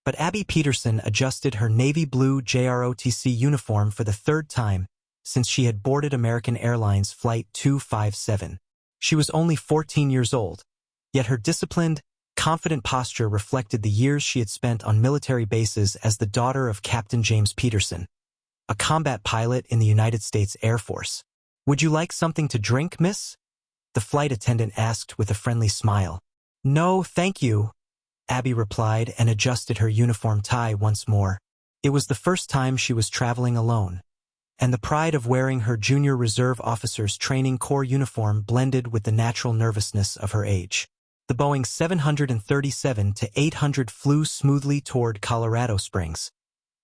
But Abby Peterson adjusted her navy blue JROTC uniform for the third time since she had boarded American Airlines Flight 257. She was only 14 years old, yet her disciplined, confident posture reflected the years she had spent on military bases as the daughter of Captain James Peterson, a combat pilot in the United States Air Force. "Would you like something to drink, miss?" the flight attendant asked with a friendly smile. "No, thank you," Abby replied and adjusted her uniform tie once more. It was the first time she was traveling alone, and the pride of wearing her junior reserve officer's training corps uniform blended with the natural nervousness of her age. The Boeing 737-800 flew smoothly toward Colorado Springs,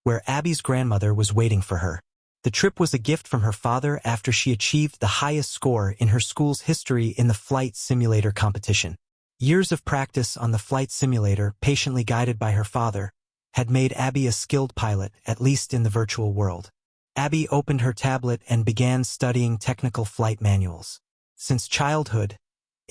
where Abby's grandmother was waiting for her. The trip was a gift from her father after she achieved the highest score in her school's history in the flight simulator competition. Years of practice on the flight simulator, patiently guided by her father, had made Abby a skilled pilot, at least in the virtual world. Abby opened her tablet and began studying technical flight manuals. Since childhood,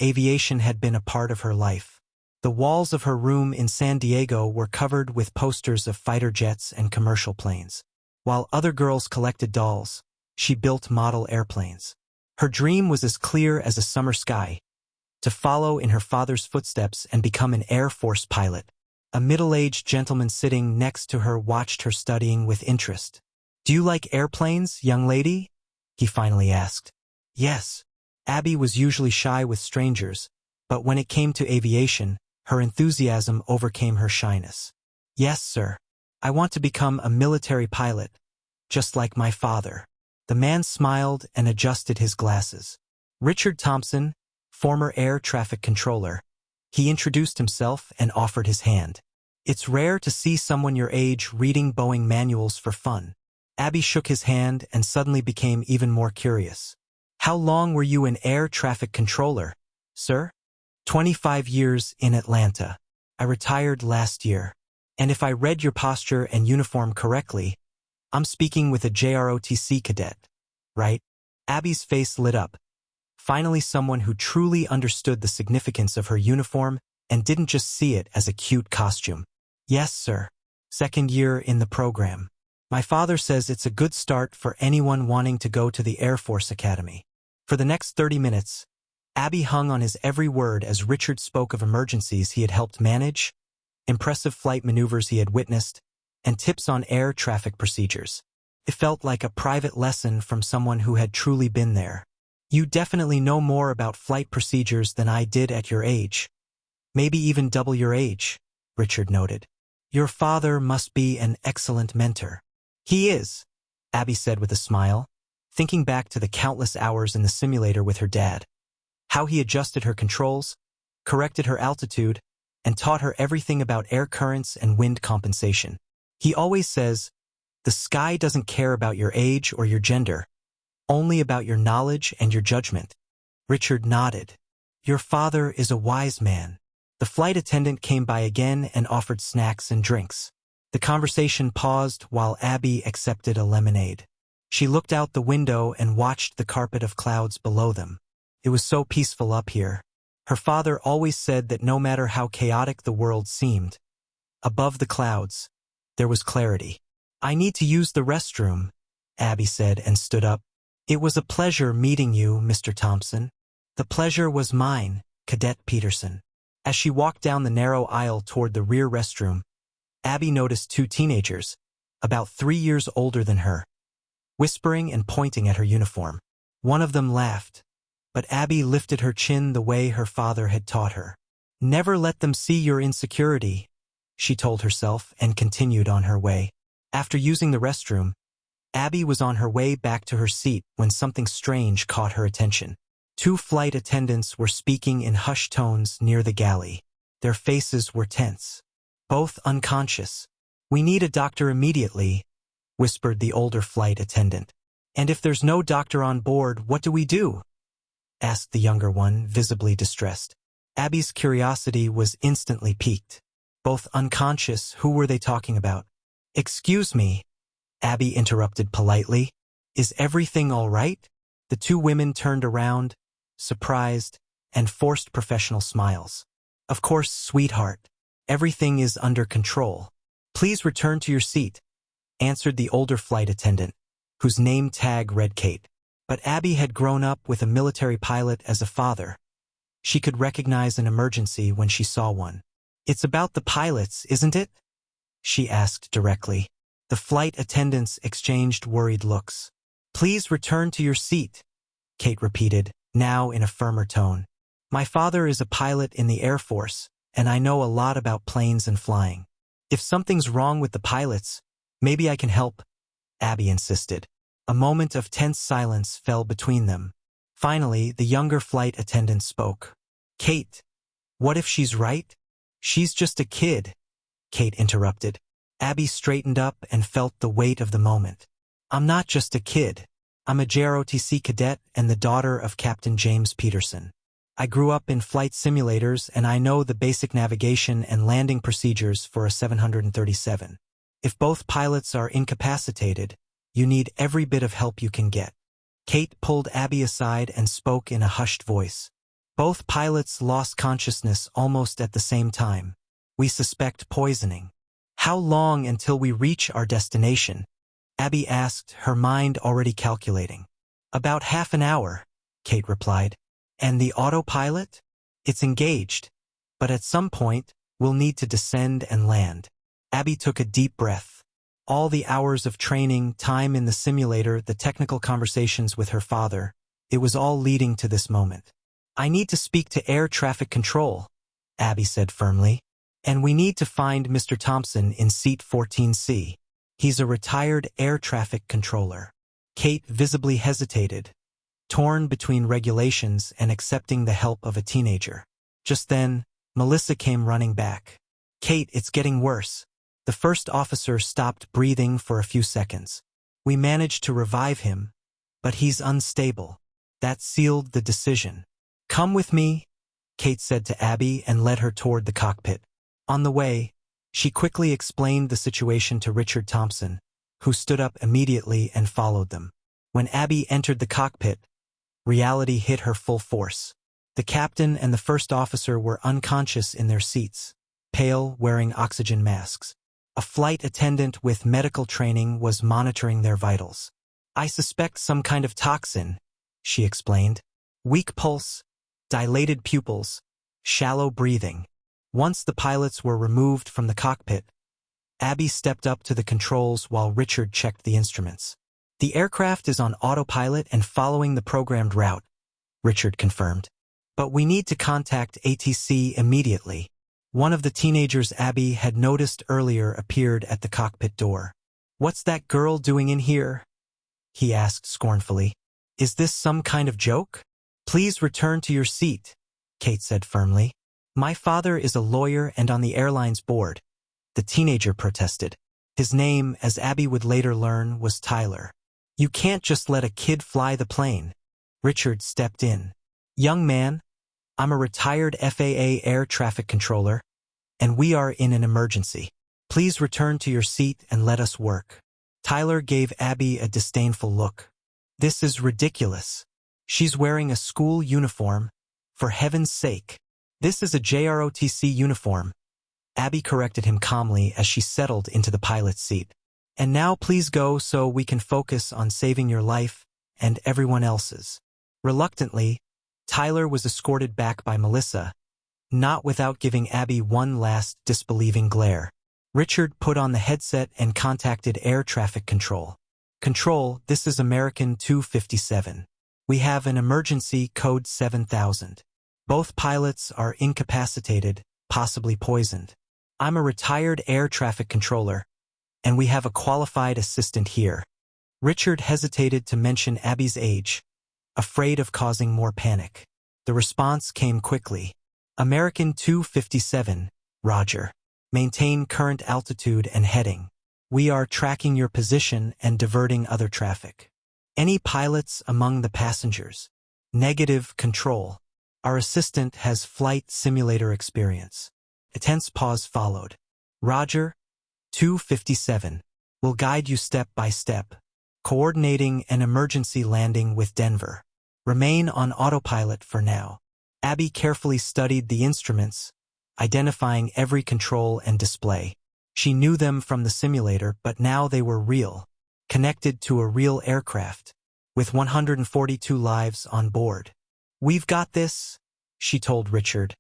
aviation had been a part of her life. The walls of her room in San Diego were covered with posters of fighter jets and commercial planes. While other girls collected dolls, she built model airplanes. Her dream was as clear as a summer sky: to follow in her father's footsteps and become an Air Force pilot. A middle-aged gentleman sitting next to her watched her studying with interest. "Do you like airplanes, young lady?" he finally asked. Yes. Abby was usually shy with strangers, but when it came to aviation, her enthusiasm overcame her shyness. "Yes, sir. I want to become a military pilot, just like my father." The man smiled and adjusted his glasses. "Richard Thompson, former air traffic controller." He introduced himself and offered his hand. "It's rare to see someone your age reading Boeing manuals for fun." Abby shook his hand and suddenly became even more curious. "How long were you an air traffic controller, sir?" 25 years in Atlanta. I retired last year. And if I read your posture and uniform correctly, I'm speaking with a JROTC cadet, right?" Abby's face lit up. Finally, someone who truly understood the significance of her uniform and didn't just see it as a cute costume. "Yes, sir. Second year in the program. My father says it's a good start for anyone wanting to go to the Air Force Academy." For the next 30 minutes, Abby hung on his every word as Richard spoke of emergencies he had helped manage, impressive flight maneuvers he had witnessed, and tips on air traffic procedures. It felt like a private lesson from someone who had truly been there. "You definitely know more about flight procedures than I did at your age. Maybe even double your age," Richard noted. "Your father must be an excellent mentor." "He is," Abby said with a smile, thinking back to the countless hours in the simulator with her dad. How he adjusted her controls, corrected her altitude, and taught her everything about air currents and wind compensation. He always says, "The sky doesn't care about your age or your gender, only about your knowledge and your judgment." Richard nodded. "Your father is a wise man." The flight attendant came by again and offered snacks and drinks. The conversation paused while Abby accepted a lemonade. She looked out the window and watched the carpet of clouds below them. It was so peaceful up here. Her father always said that no matter how chaotic the world seemed, above the clouds, there was clarity. "I need to use the restroom," Abby said and stood up. "It was a pleasure meeting you, Mr. Thompson." "The pleasure was mine, Cadet Peterson." As she walked down the narrow aisle toward the rear restroom, Abby noticed two teenagers, about 3 years older than her, whispering and pointing at her uniform. One of them laughed, but Abby lifted her chin the way her father had taught her. "Never let them see your insecurity," she told herself and continued on her way. After using the restroom, Abby was on her way back to her seat when something strange caught her attention. Two flight attendants were speaking in hushed tones near the galley. Their faces were tense, both unconscious. "We need a doctor immediately," whispered the older flight attendant. "And if there's no doctor on board, what do we do?" asked the younger one, visibly distressed. Abby's curiosity was instantly piqued. Both unconscious, who were they talking about? "Excuse me," Abby interrupted politely. "Is everything all right?" The two women turned around, surprised, and forced professional smiles. "Of course, sweetheart. Everything is under control." Please return to your seat, answered the older flight attendant, whose name tag read Kate. But Abby had grown up with a military pilot as a father. She could recognize an emergency when she saw one. "It's about the pilots, isn't it?" she asked directly. The flight attendants exchanged worried looks. "Please return to your seat," Kate repeated, now in a firmer tone. "My father is a pilot in the Air Force, and I know a lot about planes and flying. If something's wrong with the pilots, maybe I can help," Abby insisted. A moment of tense silence fell between them. Finally, the younger flight attendant spoke. "Kate, what if she's right?" "She's just a kid," Kate interrupted. Abby straightened up and felt the weight of the moment. "I'm not just a kid. I'm a JROTC cadet and the daughter of Captain James Peterson. I grew up in flight simulators and I know the basic navigation and landing procedures for a 737. If both pilots are incapacitated, you need every bit of help you can get." Kate pulled Abby aside and spoke in a hushed voice. "Both pilots lost consciousness almost at the same time. We suspect poisoning." "How long until we reach our destination?" Abby asked, her mind already calculating. "About half an hour," Kate replied. "And the autopilot? It's engaged. But at some point, we'll need to descend and land." Abby took a deep breath. All the hours of training, time in the simulator, the technical conversations with her father, it was all leading to this moment. "I need to speak to air traffic control," Abby said firmly. "And we need to find Mr. Thompson in seat 14C. He's a retired air traffic controller." Kate visibly hesitated, torn between regulations and accepting the help of a teenager. Just then, Melissa came running back. "Kate, it's getting worse." The first officer stopped breathing for a few seconds. "We managed to revive him, but he's unstable." That sealed the decision. "Come with me," Kate said to Abby and led her toward the cockpit. On the way, she quickly explained the situation to Richard Thompson, who stood up immediately and followed them. When Abby entered the cockpit, reality hit her full force. The captain and the first officer were unconscious in their seats, pale, wearing oxygen masks. A flight attendant with medical training was monitoring their vitals. "I suspect some kind of toxin," she explained. "Weak pulse, dilated pupils, shallow breathing." Once the pilots were removed from the cockpit, Abby stepped up to the controls while Richard checked the instruments. "The aircraft is on autopilot and following the programmed route," Richard confirmed. "But we need to contact ATC immediately." One of the teenagers Abby had noticed earlier appeared at the cockpit door. "What's that girl doing in here?" he asked scornfully. "Is this some kind of joke?" "Please return to your seat," Kate said firmly. "My father is a lawyer and on the airline's board," the teenager protested. His name, as Abby would later learn, was Tyler. "You can't just let a kid fly the plane." Richard stepped in. "Young man, I'm a retired FAA air traffic controller, and we are in an emergency. Please return to your seat and let us work." Tyler gave Abby a disdainful look. "This is ridiculous. She's wearing a school uniform. For heaven's sake. This is a JROTC uniform." Abby corrected him calmly as she settled into the pilot's seat. "And now please go so we can focus on saving your life and everyone else's." Reluctantly, Tyler was escorted back by Melissa, not without giving Abby one last disbelieving glare. Richard put on the headset and contacted air traffic control. "Control, this is American 257. We have an emergency code 7000. Both pilots are incapacitated, possibly poisoned. I'm a retired air traffic controller, and we have a qualified assistant here." Richard hesitated to mention Abby's age, afraid of causing more panic. The response came quickly. "American 257, Roger. Maintain current altitude and heading. We are tracking your position and diverting other traffic. Any pilots among the passengers?" "Negative, control. Our assistant has flight simulator experience." A tense pause followed. "Roger, 257. We'll guide you step by step. Coordinating an emergency landing with Denver. Remain on autopilot for now." Abby carefully studied the instruments, identifying every control and display. She knew them from the simulator, but now they were real, connected to a real aircraft, with 142 lives on board. "We've got this," she told Richard,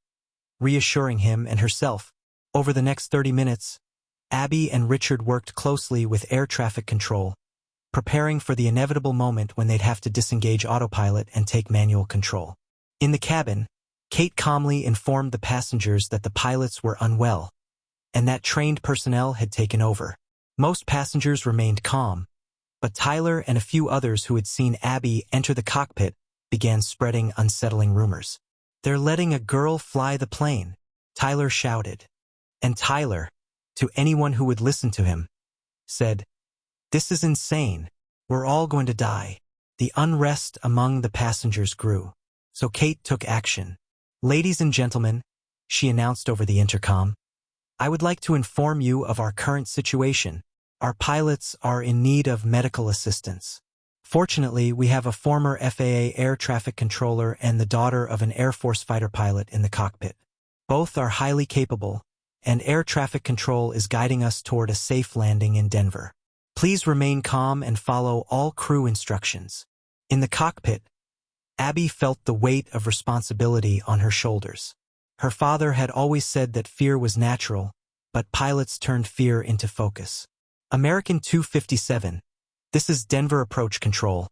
reassuring him and herself. Over the next 30 minutes, Abby and Richard worked closely with air traffic control, preparing for the inevitable moment when they'd have to disengage autopilot and take manual control. In the cabin, Kate calmly informed the passengers that the pilots were unwell, and that trained personnel had taken over. Most passengers remained calm, but Tyler and a few others who had seen Abby enter the cockpit began spreading unsettling rumors. "They're letting a girl fly the plane," Tyler shouted. And Tyler, to anyone who would listen to him, said, "This is insane. We're all going to die." The unrest among the passengers grew. So Kate took action. "Ladies and gentlemen," she announced over the intercom, "I would like to inform you of our current situation. Our pilots are in need of medical assistance. Fortunately, we have a former FAA air traffic controller and the daughter of an Air Force fighter pilot in the cockpit. Both are highly capable, and air traffic control is guiding us toward a safe landing in Denver. Please remain calm and follow all crew instructions." In the cockpit, Abby felt the weight of responsibility on her shoulders. Her father had always said that fear was natural, but pilots turned fear into focus. "American 257, this is Denver Approach Control."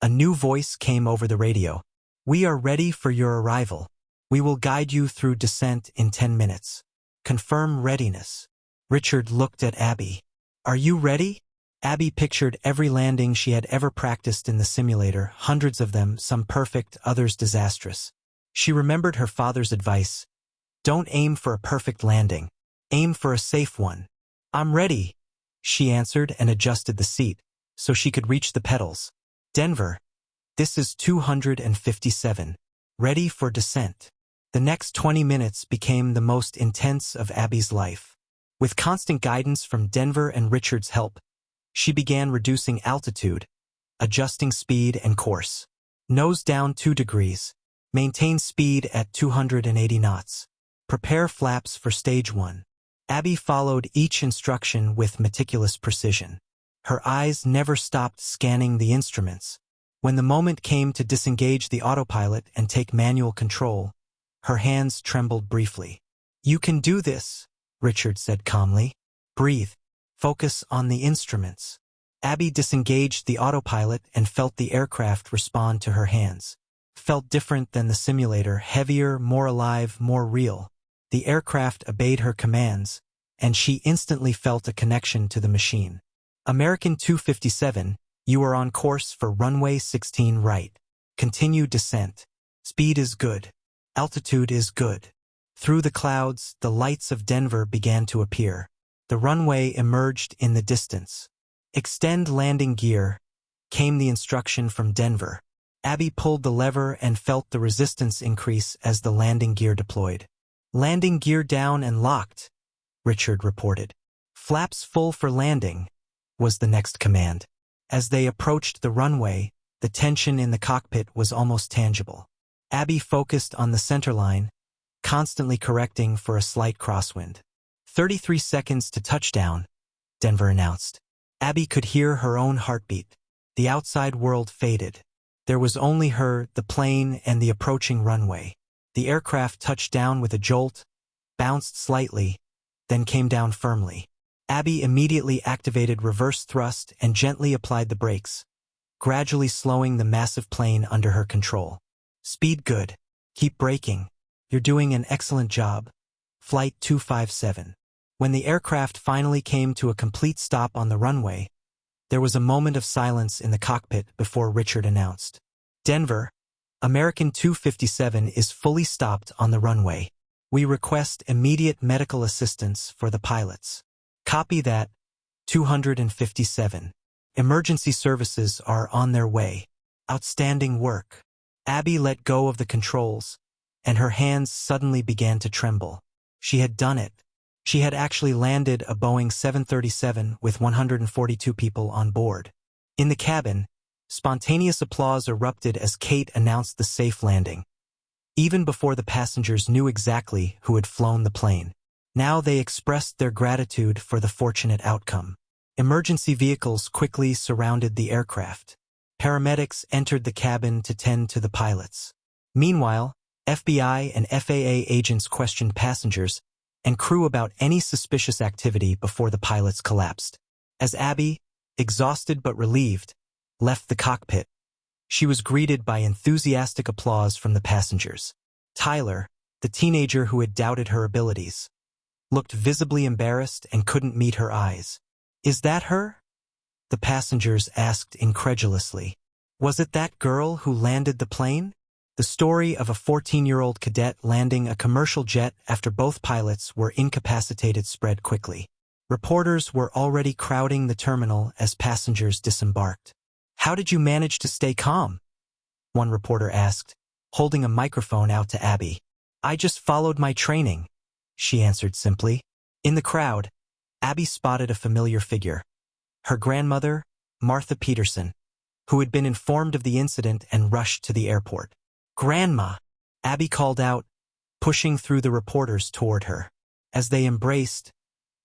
A new voice came over the radio. "We are ready for your arrival. We will guide you through descent in 10 minutes. Confirm readiness." Richard looked at Abby. "Are you ready?" Abby pictured every landing she had ever practiced in the simulator, hundreds of them, some perfect, others disastrous. She remembered her father's advice: "Don't aim for a perfect landing. Aim for a safe one." "I'm ready," she answered and adjusted the seat so she could reach the pedals. "Denver, this is 257. Ready for descent." The next 20 minutes became the most intense of Abby's life. With constant guidance from Denver and Richard's help, she began reducing altitude, adjusting speed and course. Nose down 2 degrees. Maintain speed at 280 knots. Prepare flaps for stage 1. Abby followed each instruction with meticulous precision. Her eyes never stopped scanning the instruments. When the moment came to disengage the autopilot and take manual control, her hands trembled briefly. "You can do this," Richard said calmly. "Breathe. Focus on the instruments." Abby disengaged the autopilot and felt the aircraft respond to her hands. Felt different than the simulator, heavier, more alive, more real. The aircraft obeyed her commands, and she instantly felt a connection to the machine. "American 257, you are on course for runway 16 right. Continue descent. Speed is good. Altitude is good." Through the clouds, the lights of Denver began to appear. The runway emerged in the distance. "Extend landing gear," came the instruction from Denver. Abby pulled the lever and felt the resistance increase as the landing gear deployed. "Landing gear down and locked," Richard reported. "Flaps full for landing," was the next command. As they approached the runway, the tension in the cockpit was almost tangible. Abby focused on the centerline, constantly correcting for a slight crosswind. 33 seconds to touchdown, Denver announced. Abby could hear her own heartbeat. The outside world faded. There was only her, the plane, and the approaching runway. The aircraft touched down with a jolt, bounced slightly, then came down firmly. Abby immediately activated reverse thrust and gently applied the brakes, gradually slowing the massive plane under her control. "Speed good. Keep braking. You're doing an excellent job." Flight 257. When the aircraft finally came to a complete stop on the runway, there was a moment of silence in the cockpit before Richard announced, "Denver, American 257 is fully stopped on the runway. We request immediate medical assistance for the pilots." "Copy that, 257. Emergency services are on their way." "Outstanding work." Abby let go of the controls, and her hands suddenly began to tremble. She had done it. She had actually landed a Boeing 737 with 142 people on board. In the cabin, spontaneous applause erupted as Kate announced the safe landing, even before the passengers knew exactly who had flown the plane. Now they expressed their gratitude for the fortunate outcome. Emergency vehicles quickly surrounded the aircraft. Paramedics entered the cabin to tend to the pilots. Meanwhile, FBI and FAA agents questioned passengers and crew about any suspicious activity before the pilots collapsed. As Abby, exhausted but relieved, left the cockpit, she was greeted by enthusiastic applause from the passengers. Tyler, the teenager who had doubted her abilities, looked visibly embarrassed and couldn't meet her eyes. "Is that her?" the passengers asked incredulously. "Was it that girl who landed the plane?" The story of a 14-year-old cadet landing a commercial jet after both pilots were incapacitated spread quickly. Reporters were already crowding the terminal as passengers disembarked. "How did you manage to stay calm?" one reporter asked, holding a microphone out to Abby. "I just followed my training," she answered simply. In the crowd, Abby spotted a familiar figure. Her grandmother, Martha Peterson, who had been informed of the incident and rushed to the airport. "Grandma!" Abby called out, pushing through the reporters toward her. As they embraced,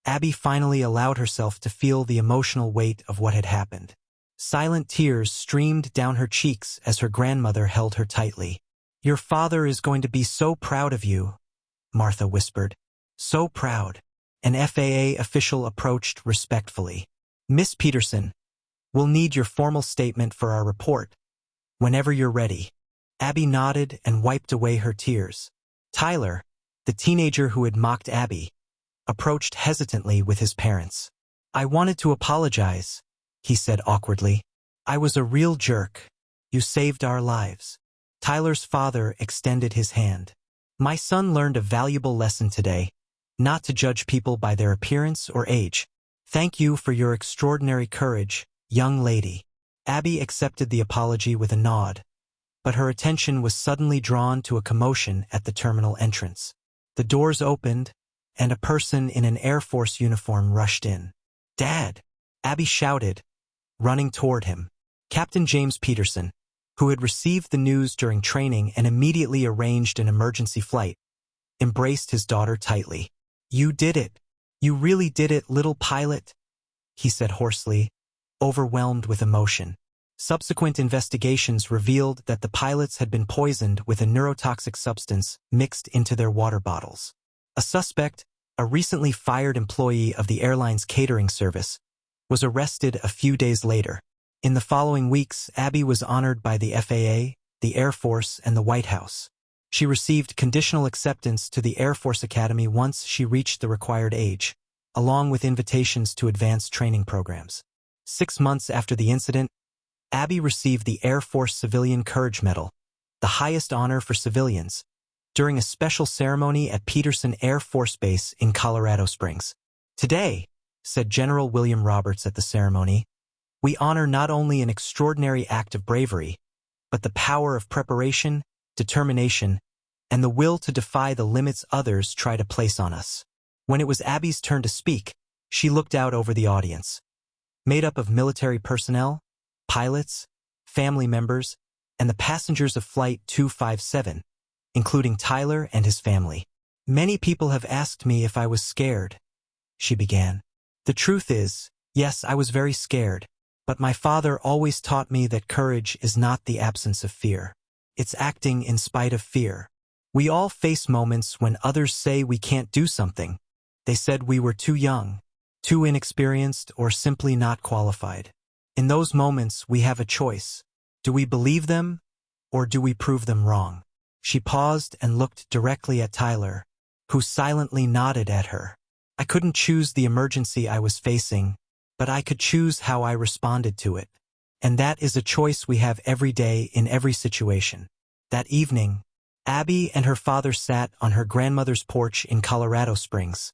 Abby finally allowed herself to feel the emotional weight of what had happened. Silent tears streamed down her cheeks as her grandmother held her tightly. "Your father is going to be so proud of you," Martha whispered. "So proud." An FAA official approached respectfully. "Miss Peterson, we'll need your formal statement for our report. Whenever you're ready." Abby nodded and wiped away her tears. Tyler, the teenager who had mocked Abby, approached hesitantly with his parents. "I wanted to apologize," he said awkwardly. "I was a real jerk. You saved our lives." Tyler's father extended his hand. "My son learned a valuable lesson today, not to judge people by their appearance or age. Thank you for your extraordinary courage, young lady." Abby accepted the apology with a nod, but her attention was suddenly drawn to a commotion at the terminal entrance. The doors opened, and a person in an Air Force uniform rushed in. "Dad!" Abby shouted, running toward him. Captain James Peterson, who had received the news during training and immediately arranged an emergency flight, embraced his daughter tightly. "You did it! You really did it, little pilot," he said hoarsely, overwhelmed with emotion. Subsequent investigations revealed that the pilots had been poisoned with a neurotoxic substance mixed into their water bottles. A suspect, a recently fired employee of the airline's catering service, was arrested a few days later. In the following weeks, Abby was honored by the FAA, the Air Force, and the White House. She received conditional acceptance to the Air Force Academy once she reached the required age, along with invitations to advanced training programs. 6 months after the incident, Abby received the Air Force Civilian Courage Medal, the highest honor for civilians, during a special ceremony at Peterson Air Force Base in Colorado Springs. "Today," said General William Roberts at the ceremony, "we honor not only an extraordinary act of bravery, but the power of preparation, determination, and the will to defy the limits others try to place on us." When it was Abby's turn to speak, she looked out over the audience. Made up of military personnel, pilots, family members, and the passengers of Flight 257, including Tyler and his family. "Many people have asked me if I was scared," she began. "The truth is, yes, I was very scared, but my father always taught me that courage is not the absence of fear. It's acting in spite of fear. We all face moments when others say we can't do something. They said we were too young, too inexperienced, or simply not qualified. In those moments, we have a choice. Do we believe them, or do we prove them wrong?" She paused and looked directly at Tyler, who silently nodded at her. "I couldn't choose the emergency I was facing, but I could choose how I responded to it. And that is a choice we have every day in every situation." That evening, Abby and her father sat on her grandmother's porch in Colorado Springs,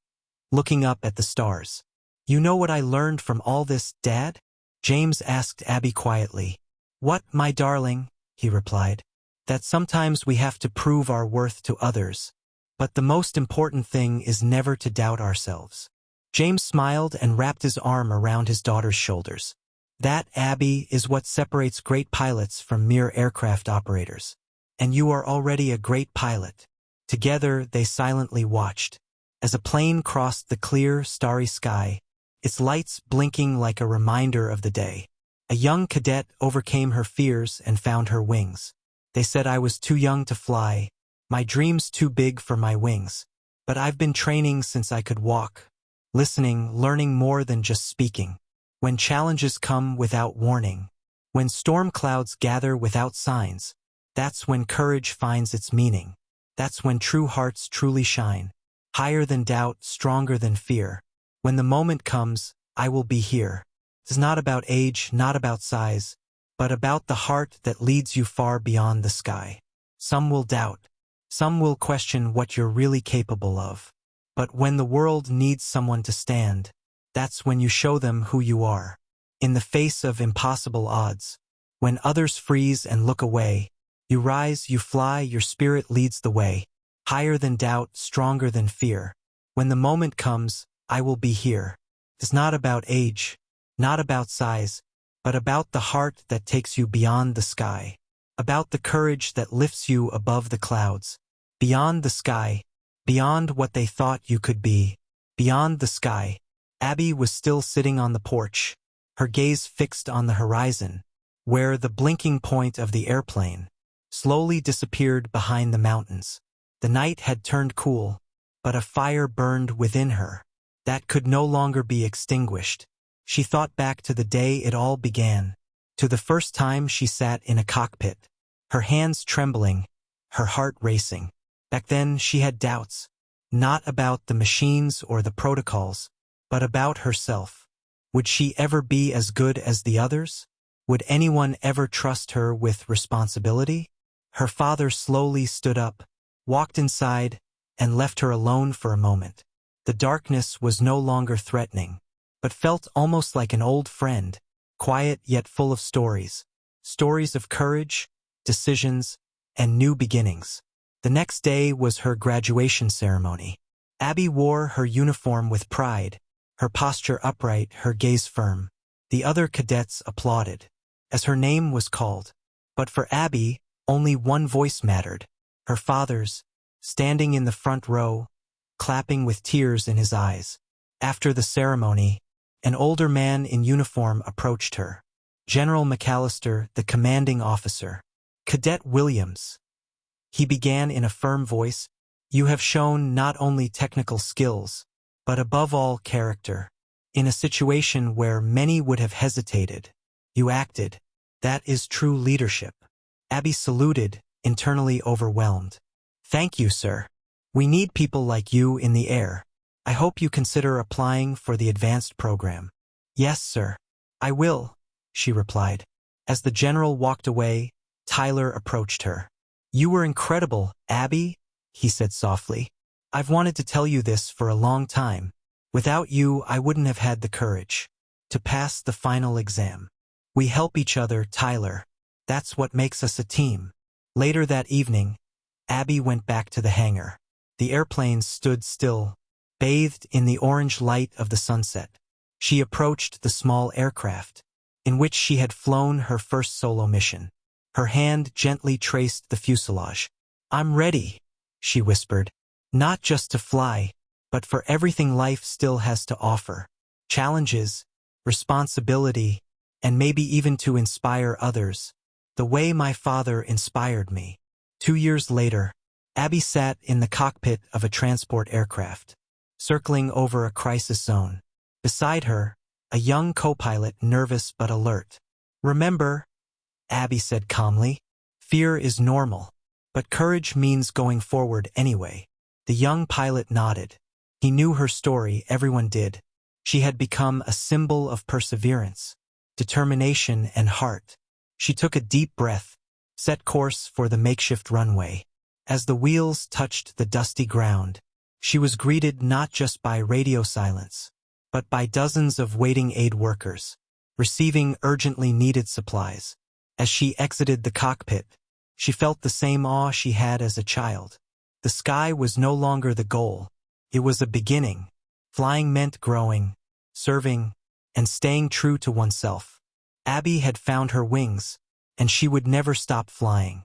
looking up at the stars. "You know what I learned from all this, Dad?" James asked Abby quietly. "What, my darling?" he replied. "That sometimes we have to prove our worth to others, but the most important thing is never to doubt ourselves." James smiled and wrapped his arm around his daughter's shoulders. "That, Abby, is what separates great pilots from mere aircraft operators. And you are already a great pilot." Together, they silently watched, as a plane crossed the clear, starry sky, its lights blinking like a reminder of the day. A young cadet overcame her fears and found her wings. They said I was too young to fly, my dreams too big for my wings. But I've been training since I could walk, listening, learning more than just speaking. When challenges come without warning, when storm clouds gather without signs, that's when courage finds its meaning. That's when true hearts truly shine. Higher than doubt, stronger than fear. When the moment comes, I will be here. It's not about age, not about size, but about the heart that leads you far beyond the sky. Some will doubt. Some will question what you're really capable of. But when the world needs someone to stand, that's when you show them who you are. In the face of impossible odds, when others freeze and look away, you rise, you fly, your spirit leads the way. Higher than doubt, stronger than fear. When the moment comes, I will be here. It's not about age, not about size, but about the heart that takes you beyond the sky. About the courage that lifts you above the clouds. Beyond the sky, beyond what they thought you could be. Beyond the sky. Abby was still sitting on the porch, her gaze fixed on the horizon, where the blinking point of the airplane slowly disappeared behind the mountains. The night had turned cool, but a fire burned within her that could no longer be extinguished. She thought back to the day it all began, to the first time she sat in a cockpit, her hands trembling, her heart racing. Back then she had doubts, not about the machines or the protocols, but about herself. Would she ever be as good as the others? Would anyone ever trust her with responsibility? Her father slowly stood up, walked inside, and left her alone for a moment. The darkness was no longer threatening, but felt almost like an old friend, quiet yet full of stories. Stories of courage, decisions, and new beginnings. The next day was her graduation ceremony. Abby wore her uniform with pride, her posture upright, her gaze firm. The other cadets applauded as her name was called. But for Abby, only one voice mattered, her father's, standing in the front row, clapping with tears in his eyes. After the ceremony, an older man in uniform approached her. General McAllister, the commanding officer. Cadet Williams. He began in a firm voice, "You have shown not only technical skills, but above all character. In a situation where many would have hesitated, you acted. That is true leadership." Abby saluted, internally overwhelmed. "Thank you, sir. We need people like you in the air. I hope you consider applying for the advanced program." "Yes, sir. I will," she replied. As the general walked away, Tyler approached her. "You were incredible, Abby," he said softly. "I've wanted to tell you this for a long time. Without you, I wouldn't have had the courage to pass the final exam. We help each other, Tyler. That's what makes us a team." Later that evening, Abby went back to the hangar. The airplanes stood still, bathed in the orange light of the sunset. She approached the small aircraft, in which she had flown her first solo mission. Her hand gently traced the fuselage. "I'm ready," she whispered. "Not just to fly, but for everything life still has to offer. Challenges, responsibility, and maybe even to inspire others, the way my father inspired me." 2 years later, Abby sat in the cockpit of a transport aircraft, circling over a crisis zone. Beside her, a young co-pilot, nervous but alert. "Remember," Abby said calmly, "fear is normal, but courage means going forward anyway." The young pilot nodded. He knew her story, everyone did. She had become a symbol of perseverance, determination, and heart. She took a deep breath, set course for the makeshift runway. As the wheels touched the dusty ground, she was greeted not just by radio silence, but by dozens of waiting aid workers, receiving urgently needed supplies. As she exited the cockpit, she felt the same awe she had as a child. The sky was no longer the goal. It was a beginning. Flying meant growing, serving, and staying true to oneself. Abby had found her wings, and she would never stop flying.